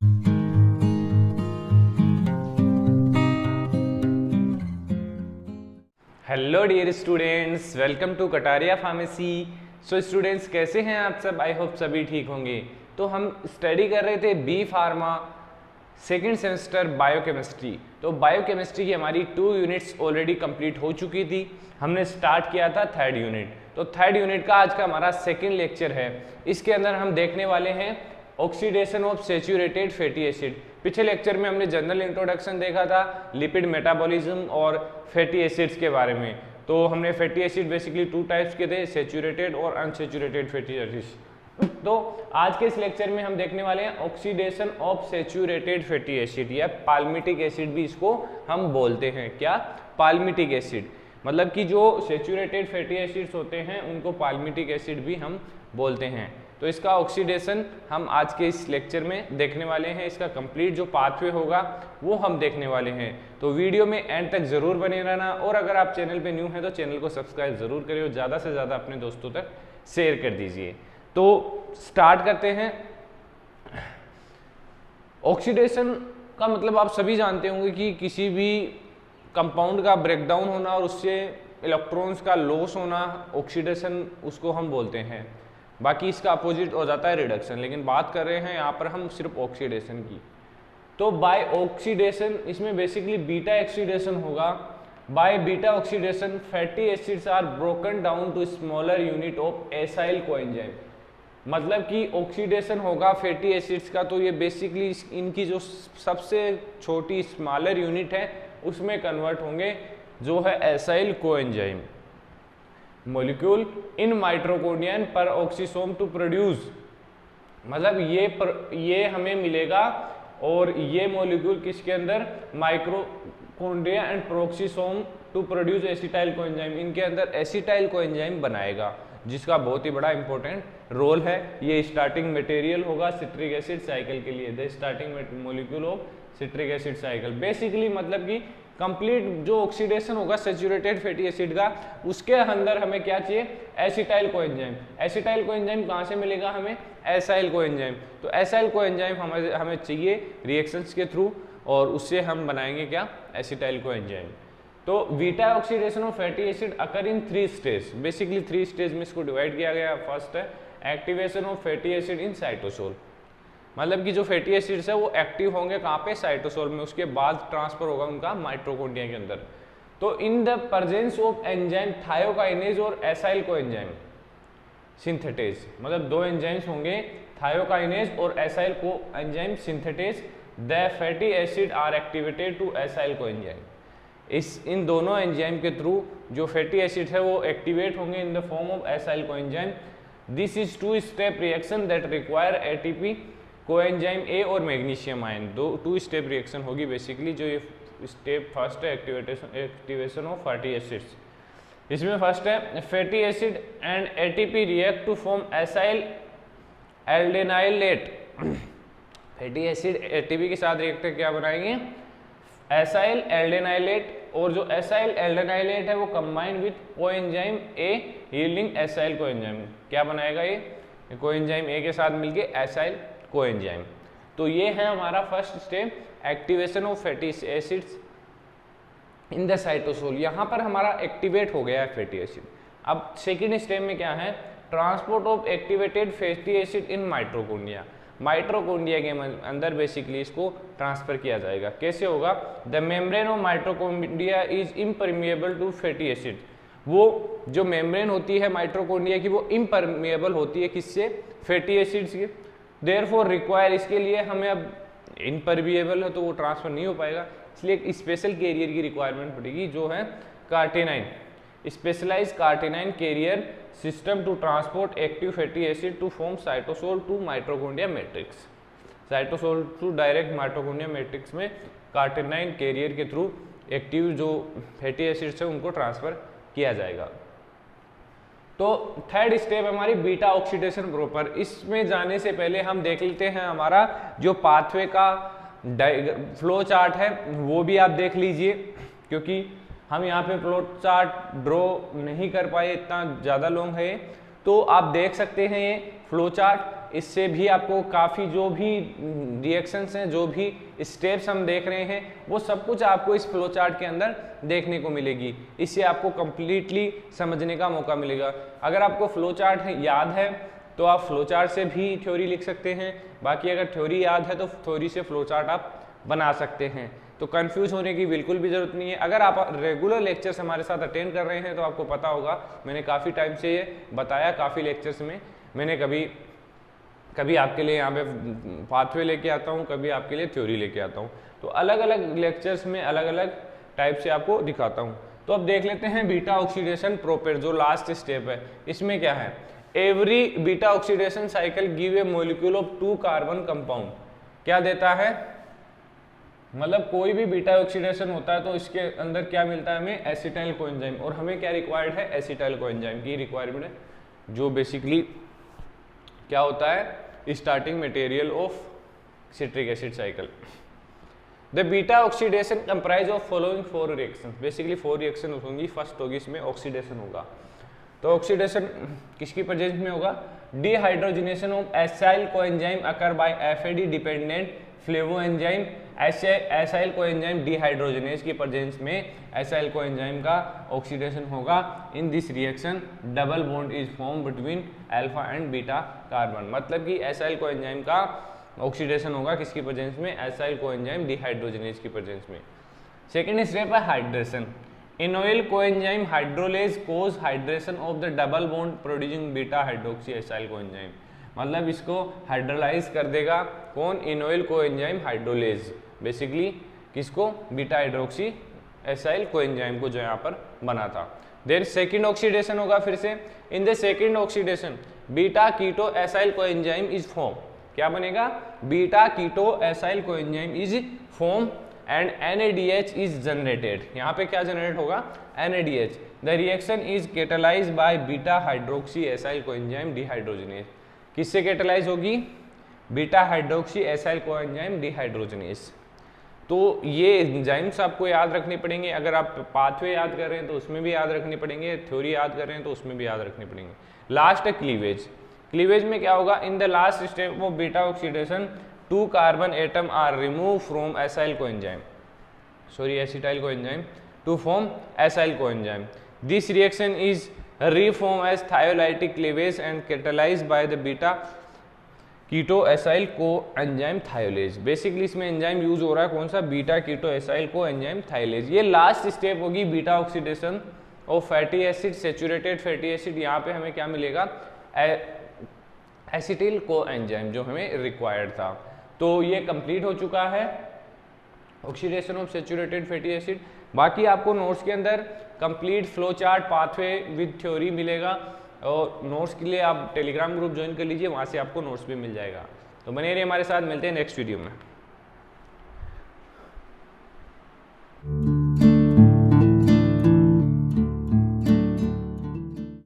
Hello dear students, welcome to Kataria pharmacy. So students, कैसे हैं आप सब? आई होप सभी ठीक होंगे। तो हम स्टडी कर रहे थे B pharma second semester biochemistry. तो बायोकेमिस्ट्री की हमारी 2 यूनिट्स ऑलरेडी कंप्लीट हो चुकी थी। हमने स्टार्ट किया था 3rd यूनिट। तो 3rd यूनिट का आज का हमारा सेकेंड लेक्चर है। इसके अंदर हम देखने वाले हैं oxidation of saturated fatty acid. पिछले लेक्चर में हमने जनरल इंट्रोडक्शन देखा था लिपिड मेटाबॉलिज्म और फैटी एसिड्स के बारे में। तो हमने फैटी एसिड बेसिकली 2 टाइप्स के थे, सैचुरेटेड और अनसैचुरेटेड फैटी एसिड। तो आज के इस लेक्चर में हम देखने वाले हैं oxidation of saturated fatty acid, या पाल्मिटिक एसिड भी इसको हम बोलते हैं। क्या? Palmitic acid. मतलब कि जो सैचुरेटेड फैटी एसिड्स होते हैं उनको पाल्मिटिक एसिड भी हम बोलते हैं। तो इसका ऑक्सीडेशन हम आज के इस लेक्चर में देखने वाले हैं। इसका कंप्लीट जो पाथवे होगा वो हम देखने वाले हैं। तो वीडियो में एंड तक जरूर बने रहना, और अगर आप चैनल पे न्यू हैं तो चैनल को सब्सक्राइब जरूर करिए और ज़्यादा से ज़्यादा अपने दोस्तों तक शेयर कर दीजिए। तो स्टार्ट करते हैं। ऑक्सीडेशन का मतलब आप सभी जानते होंगे कि किसी भी कंपाउंड का ब्रेकडाउन होना और उससे इलेक्ट्रॉन्स का लॉस होना, ऑक्सीडेशन उसको हम बोलते हैं। बाकी इसका अपोजिट हो जाता है रिडक्शन, लेकिन बात कर रहे हैं यहाँ पर हम सिर्फ ऑक्सीडेशन की। तो बाय ऑक्सीडेशन इसमें बेसिकली बीटा ऑक्सीडेशन होगा। By beta oxidation fatty acids are broken down to smaller unit of acyl coenzyme. मतलब कि ऑक्सीडेशन होगा फैटी एसिड्स का, तो ये बेसिकली इनकी जो सबसे छोटी स्मॉलर यूनिट है उसमें कन्वर्ट होंगे, जो है acyl coenzyme molecule in mitochondria peroxisome to produce. मतलब ये हमें मिलेगा, और ये मॉलिक्यूल किसके अंदर? Mitochondria and peroxisome to produce acetyl coenzyme. इनके अंदर एसिटाइल कोएंजाइम बनाएगा, जिसका बहुत ही बड़ा इंपॉर्टेंट रोल है। ये स्टार्टिंग मटेरियल होगा सिट्रिक एसिड साइकिल के लिए, the starting molecule of citric acid cycle. Basically मतलब कि कंप्लीट जो ऑक्सीडेशन होगा सैचुरेटेड फैटी एसिड का, उसके अंदर हमें क्या चाहिए? Acetyl coenzyme. एसिटाइल कोएंजाइम कहाँ से मिलेगा हमें? Acyl coenzyme. तो एसाइल कोएंजाइम हमें चाहिए रिएक्शंस के थ्रू, और उससे हम बनाएंगे क्या? Acetyl coenzyme. तो beta oxidation of fatty acid occur in 3 stage. Basically 3 stage में इसको डिवाइड किया गया। फर्स्ट है activation of fatty acid in cytosol. मतलब कि जो फैटी एसिड्स है वो एक्टिव होंगे कहाँ पे? साइटोसोल में। उसके बाद ट्रांसफर होगा उनका माइटोकॉन्ड्रिया के अंदर। तो in the presence of enzyme thiokinase और एसाइल कोएंजाइम सिंथेटेज, मतलब 2 एंजाइम्स होंगे, थायोकाइनेज और acyl coenzyme synthetase, the fatty acid are activated to acyl coenzyme. इन दोनों एंजाइम के थ्रू जो फैटी एसिड है वो एक्टिवेट होंगे in the form of acyl coenzyme. This is 2 step reaction that require ATP coenzyme A और magnesium ion. 2 step reaction होगी basically. जो ये स्टेप फर्स्ट है एक्टिवेशन ऑफ फैटी एसिड्स। इसमें फर्स्ट है fatty acid and ATP react to form acyl adenylate. Fatty acid ATP के साथ react क्या बनाएंगे? Acyl adenylate. और जो एसाइल एल्डेनाइलेट है वो combine with coenzyme A yielding acyl coenzyme. क्या बनाएगा ये? कोएंजाइम ए के साथ मिलके एसाइल कोएंजाइम। तो ये है हमारा first step, activation of fatty acids in the cytosol. यहाँ पर हमारा एक्टिवेट हो गया है फैटी एसिड। अब सेकेंड स्टेप में क्या है? Transport of activated fatty acid in mitochondria. Mitochondria के अंदर बेसिकली इसको ट्रांसफर किया जाएगा। कैसे होगा? The membrane of mitochondria is impermeable to fatty acid. वो जो मेम्ब्रेन होती है माइटोकॉन्ड्रिया की वो इम्परमिएबल होती है किससे? फैटी एसिड्स के। देयरफॉर रिक्वायर, इसके लिए हमें अब इम्परमिएबल है तो वो ट्रांसफर नहीं हो पाएगा, इसलिए एक स्पेशल कैरियर की रिक्वायरमेंट पड़ेगी, जो है carnitine, specialise carnitine carrier system to transport active fatty acid to form cytosol to mitochondria matrix. Cytosol to direct mitochondria matrix में कार्टेनाइन कैरियर के थ्रू एक्टिव जो फैटी एसिड्स है उनको ट्रांसफर किया जाएगा। तो 3rd स्टेप हमारी बीटा ऑक्सीडेशन प्रॉपर। इसमें जाने से पहले हम देख लेते हैं हमारा जो पाथवे का फ्लो चार्ट है वो भी आप देख लीजिए, क्योंकि हम यहाँ पे फ्लो चार्ट ड्रॉ नहीं कर पाए, इतना ज़्यादा लॉन्ग है। तो आप देख सकते हैं ये फ्लो चार्ट। इससे भी आपको काफ़ी जो भी रिएक्शंस हैं, जो भी स्टेप्स हम देख रहे हैं, वो सब कुछ आपको इस फ्लो चार्ट के अंदर देखने को मिलेगी। इससे आपको कंप्लीटली समझने का मौका मिलेगा। अगर आपको फ्लो चार्ट याद है तो आप फ्लो चार्ट से भी थ्योरी लिख सकते हैं, बाकी अगर थ्योरी याद है तो थ्योरी से फ्लो चार्ट आप बना सकते हैं। तो कंफ्यूज होने की बिल्कुल भी जरूरत नहीं है। अगर आप रेगुलर लेक्चर्स हमारे साथ अटेंड कर रहे हैं तो आपको पता होगा, मैंने काफ़ी टाइम से ये बताया, काफ़ी लेक्चर्स में मैंने कभी आपके लिए यहाँ पे पाथवे लेके आता हूँ, कभी आपके लिए थ्योरी लेके आता हूँ। तो अलग अलग लेक्चर्स में अलग अलग टाइप से आपको दिखाता हूँ। तो अब देख लेते हैं बीटा ऑक्सीडेशन प्रोपेर, जो लास्ट स्टेप है। इसमें क्या है, every beta oxidation cycle give a molecule of 2 carbon compound. क्या देता है, मतलब कोई भी बीटा ऑक्सीडेशन होता है तो इसके अंदर क्या मिलता है हमें, एसिटाइल कोएंजाइम। और हमें क्या रिक्वायर्ड है, एसिटाइल कोएंजाइम की रिक्वायरमेंट है, जो बेसिकली क्या होता है, starting material of citric acid cycle. The beta oxidation comprise of following 4 reaction. Basically 4 reaction होंगी। फर्स्ट होगी इसमें ऑक्सीडेशन होगा, तो ऑक्सीडेशन किसकी प्रेजेंस में होगा, dehydrogenation of acyl coenzyme occur by FAD dependent flavoenzyme. Acyl coenzyme dehydrogenase की presence में एसाइल कोएंजाइम का ऑक्सीडेशन होगा। In this reaction double bond is form between alpha and beta carbon. मतलब कि acyl coenzyme का oxidation होगा किसकी presence में, एसाइल कोएंजाइम डिहाइड्रोजनेज की प्रेजेंस में। सेकेंड स्टेप है hydration. Enoyl coenzyme hydrolase causes hydration of the double bond producing beta hydroxy acyl coenzyme. मतलब इसको हाइड्रोलाइज कर देगा कौन, इनोइल कोएंजाइम हाइड्रोलेज। बेसिकली किसको, बीटा हाइड्रोक्सी एसाइल कोएंजाइम को जो यहाँ पर बना था। देन सेकंड ऑक्सीडेशन होगा फिर से। In the second oxidation beta keto acyl coenzyme is form. क्या बनेगा, beta keto acyl coenzyme is form and NADH is generated. यहाँ पे क्या जनरेट होगा, NADH। The reaction is catalysed by beta hydroxy acyl coenzyme dehydrogenase. किससे catalyse होगी, beta hydroxy acyl coenzyme dehydrogenase. तो ये एंजाइम्स आपको याद रखने पड़ेंगे। अगर आप पाथवे याद कर रहे हैं तो उसमें भी याद रखने पड़ेंगे, थ्योरी याद कर रहे हैं तो उसमें भी याद रखने पड़ेंगे। लास्ट है क्लीवेज। क्लीवेज में क्या होगा, in the last step of beta oxidation 2 carbon atom are remove from acyl coenzyme, acetyl coenzyme to form acyl coenzyme. This reaction is reform as thiolatic cleavage and catalyzed by the beta keto acyl coenzyme thiolase. Basically इसमें enzyme use हो रहा है कौन सा, beta keto acyl coenzyme thiolase. ये last step होगी beta oxidation of fatty acid, saturated fatty acid. यहाँ पे हमें क्या मिलेगा, एसिटिल को एंजाइम, जो हमें रिक्वायर्ड था। तो ये कंप्लीट हो चुका है oxidation of saturated fatty acid. बाकी आपको नोट्स के अंदर complete flow chart pathway with theory मिलेगा, और नोट्स के लिए आप टेलीग्राम ग्रुप ज्वाइन कर लीजिए, वहाँ से आपको नोट्स भी मिल जाएगा। तो बने रहिए हमारे साथ, मिलते हैं नेक्स्ट वीडियो में।